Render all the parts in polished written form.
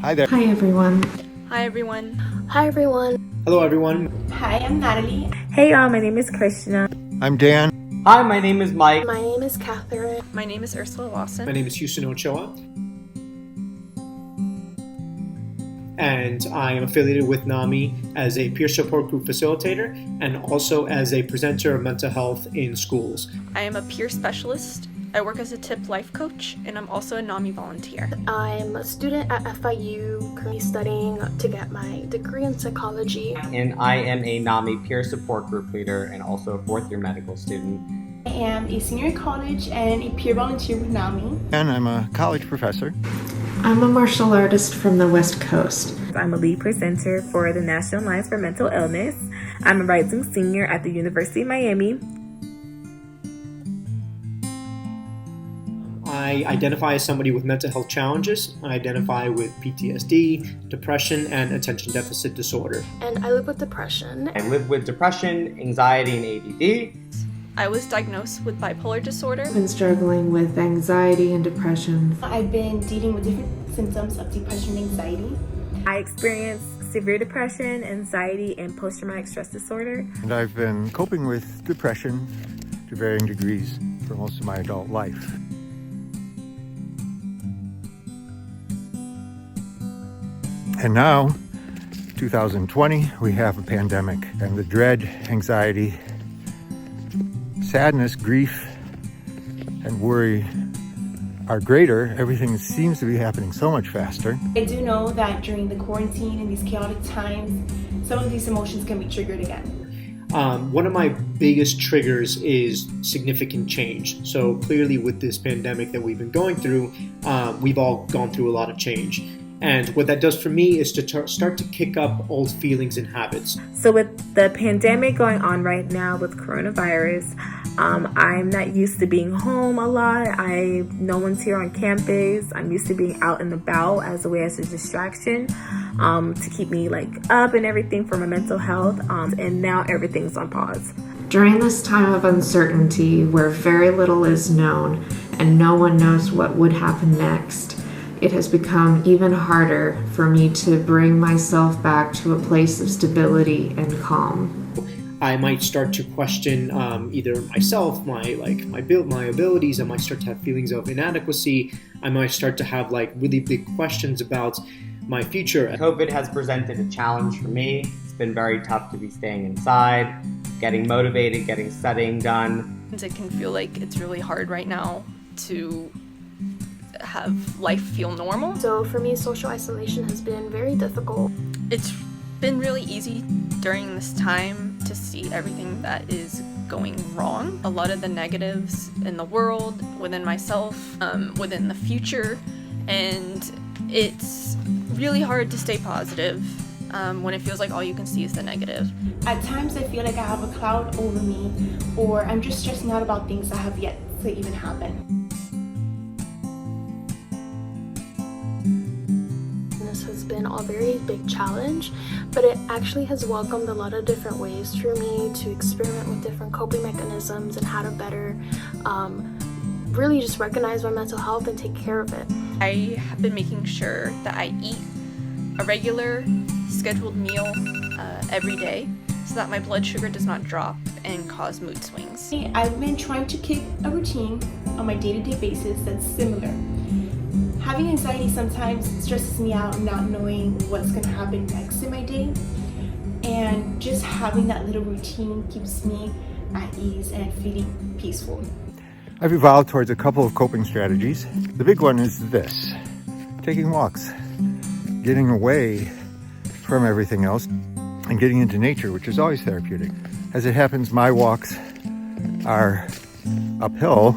Hi there. Hi everyone. Hi everyone. Hi everyone. Hello everyone. Hi, I'm Natalie. Hey y'all, my name is Krishna. I'm Dan. Hi, my name is Mike. My name is Catherine. My name is Ursula Lawson. My name is Houston Ochoa. And I am affiliated with NAMI as a peer support group facilitator and also as a presenter of mental health in schools. I am a peer specialist. I work as a TIP life coach, and I'm also a NAMI volunteer. I'm a student at FIU, currently studying to get my degree in psychology. And I am a NAMI peer support group leader and also a fourth-year medical student. I am a senior in college and a peer volunteer with NAMI. And I'm a college professor. I'm a martial artist from the West Coast. I'm a lead presenter for the National Alliance for Mental Illness. I'm a rising senior at the University of Miami. I identify as somebody with mental health challenges. I identify with PTSD, depression, and attention deficit disorder. And I live with depression. I live with depression, anxiety, and ADD. I was diagnosed with bipolar disorder. I've been struggling with anxiety and depression. I've been dealing with different symptoms of depression and anxiety. I experienced severe depression, anxiety, and post-traumatic stress disorder. And I've been coping with depression to varying degrees for most of my adult life. And now, 2020, we have a pandemic, and the dread, anxiety, sadness, grief, and worry are greater. Everything seems to be happening so much faster. I do know that during the quarantine and these chaotic times, some of these emotions can be triggered again. One of my biggest triggers is significant change. So clearly with this pandemic that we've been going through, we've all gone through a lot of change. And what that does for me is to start to kick up old feelings and habits. So with the pandemic going on right now with coronavirus, I'm not used to being home a lot. No one's here on campus. I'm used to being out and about as a way as a distraction to keep me up and everything for my mental health. And now everything's on pause. During this time of uncertainty where very little is known and no one knows what would happen next, it has become even harder for me to bring myself back to a place of stability and calm. I might start to question either myself, my abilities. I might start to have feelings of inadequacy. I might start to have really big questions about my future. COVID has presented a challenge for me. It's been very tough to be staying inside, getting motivated, getting studying done. It can feel like it's really hard right now to have life feel normal. So for me, social isolation has been very difficult. It's been really easy during this time to see everything that is going wrong. A lot of the negatives in the world, within myself, within the future, and it's really hard to stay positive when it feels like all you can see is the negative. At times I feel like I have a cloud over me, or I'm just stressing out about things that have yet to even happen. Been a very big challenge, but it actually has welcomed a lot of different ways for me to experiment with different coping mechanisms and how to better really just recognize my mental health and take care of it. I have been making sure that I eat a regular scheduled meal every day so that my blood sugar does not drop and cause mood swings. I've been trying to keep a routine on my day-to-day basis that's similar. Having anxiety sometimes stresses me out, not knowing what's going to happen next in my day. And just having that little routine keeps me at ease and feeling peaceful. I've evolved towards a couple of coping strategies. The big one is this: taking walks, getting away from everything else, and getting into nature, which is always therapeutic. As it happens, my walks are uphill,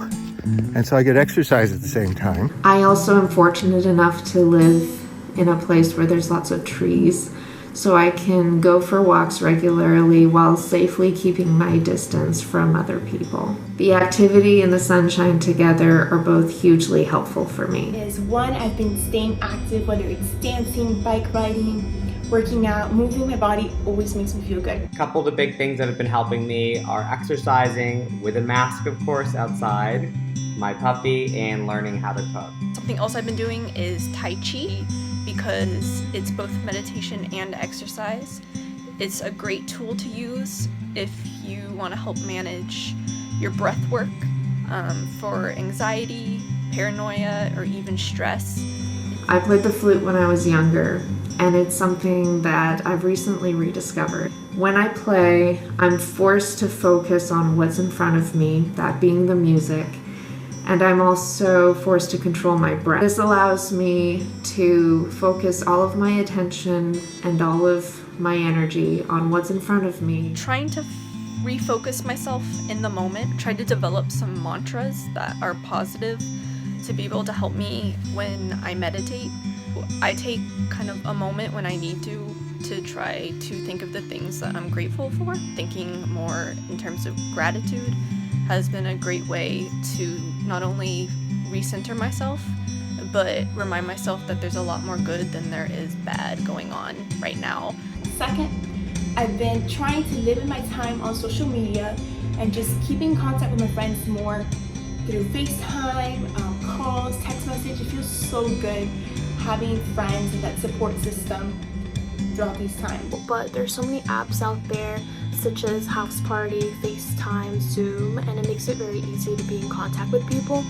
and so I get exercise at the same time. I also am fortunate enough to live in a place where there's lots of trees, so I can go for walks regularly while safely keeping my distance from other people. The activity and the sunshine together are both hugely helpful for me. I've been staying active, whether it's dancing, bike riding, working out, moving my body always makes me feel good. A couple of the big things that have been helping me are exercising with a mask, of course, outside, my puppy, and learning how to cook. Something else I've been doing is Tai Chi, because it's both meditation and exercise. It's a great tool to use if you want to help manage your breath work for anxiety, paranoia, or even stress. I played the flute when I was younger, and it's something that I've recently rediscovered. When I play, I'm forced to focus on what's in front of me, that being the music, and I'm also forced to control my breath. This allows me to focus all of my attention and all of my energy on what's in front of me. Trying to refocus myself in the moment, try to develop some mantras that are positive to be able to help me when I meditate. I take kind of a moment when I need to try to think of the things that I'm grateful for. Thinking more in terms of gratitude has been a great way to not only recenter myself, but remind myself that there's a lot more good than there is bad going on right now. Second, I've been trying to limit my time on social media and just keep in contact with my friends more through FaceTime, calls, text message. It feels so good having friends and that support system throughout these times. But there's so many apps out there such as House Party, FaceTime, Zoom, and it makes it very easy to be in contact with people,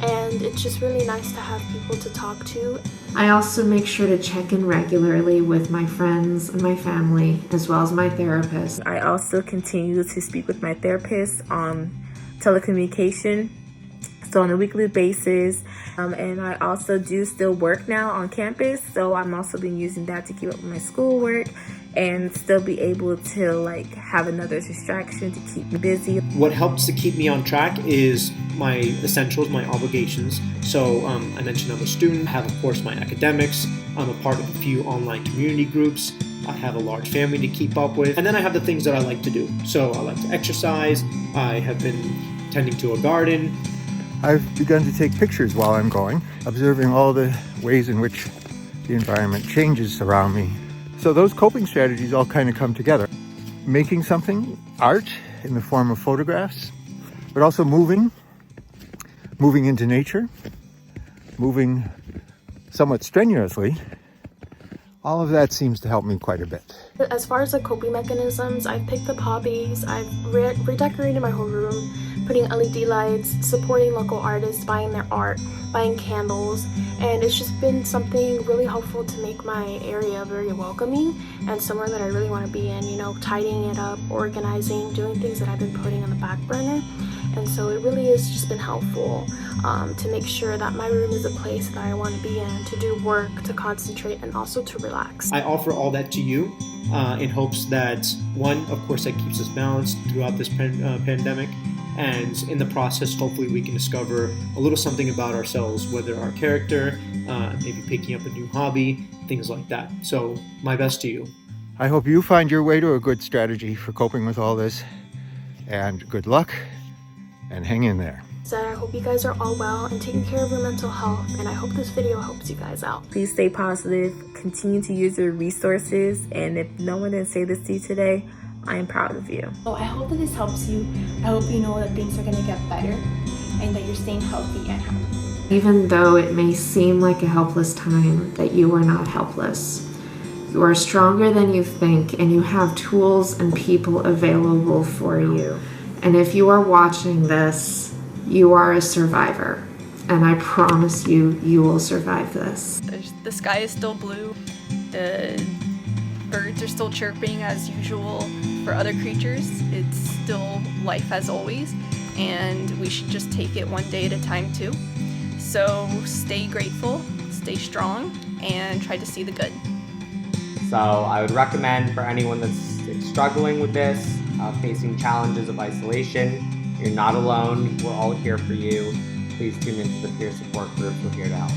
and it's just really nice to have people to talk to. I also make sure to check in regularly with my friends and my family, as well as my therapist. I also continue to speak with my therapist on telecommunication, so on a weekly basis, and I also do still work now on campus, so I'm also been using that to keep up with my schoolwork and still be able to have another distraction to keep me busy. What helps to keep me on track is my essentials, my obligations. So I mentioned I'm a student, I have of course my academics, I'm a part of a few online community groups, I have a large family to keep up with, and then I have the things that I like to do. So I like to exercise, I have been tending to a garden. I've begun to take pictures while I'm going, observing all the ways in which the environment changes around me. So those coping strategies all kind of come together. Making something, art in the form of photographs, but also moving into nature, moving somewhat strenuously. All of that seems to help me quite a bit. As far as coping mechanisms, I've picked up hobbies, I've redecorated my whole room, putting LED lights, supporting local artists, buying their art, buying candles, and it's just been something really helpful to make my area very welcoming and somewhere that I really want to be in, tidying it up, organizing, doing things that I've been putting on the back burner. And so it really has just been helpful to make sure that my room is a place that I want to be in, to do work, to concentrate, and also to relax. I offer all that to you in hopes that, one, of course, that keeps us balanced throughout this pandemic, and in the process, hopefully we can discover a little something about ourselves, whether our character, maybe picking up a new hobby, things like that. So my best to you. I hope you find your way to a good strategy for coping with all this, and good luck, and hang in there. So I hope you guys are all well and taking care of your mental health, and I hope this video helps you guys out. Please stay positive, continue to use your resources, and if no one didn't say this to you today, I am proud of you. So I hope that this helps you. I hope you know that things are going to get better and that you're staying healthy and happy. Even though it may seem like a helpless time, that you are not helpless. You are stronger than you think, and you have tools and people available for you. And if you are watching this, you are a survivor. And I promise you, you will survive this. The sky is still blue. The birds are still chirping as usual. For other creatures, it's still life as always. And we should just take it one day at a time too. So stay grateful, stay strong, and try to see the good. So I would recommend for anyone that's struggling with this, facing challenges of isolation, you're not alone. We're all here for you. Please tune into the peer support group. We're here to help.